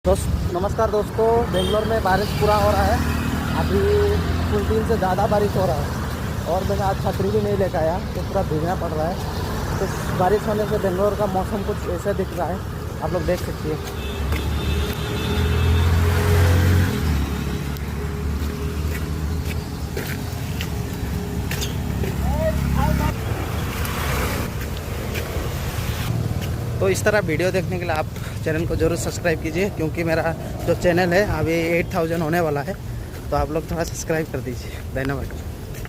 नमस्कार दोस्तों, बेंगलोर में बारिश पूरा हो रहा है। अभी कुछ दिन से ज़्यादा बारिश हो रहा है और मैंने आज छतरी भी नहीं लेकर आया तो पूरा भीगना पड़ रहा है। तो बारिश होने से बेंगलोर का मौसम कुछ ऐसे दिख रहा है, आप लोग देख सकते हैं। तो इस तरह वीडियो देखने के लिए आप चैनल को ज़रूर सब्सक्राइब कीजिए, क्योंकि मेरा जो चैनल है अभी 8000 होने वाला है। तो आप लोग थोड़ा सब्सक्राइब कर दीजिए। धन्यवाद।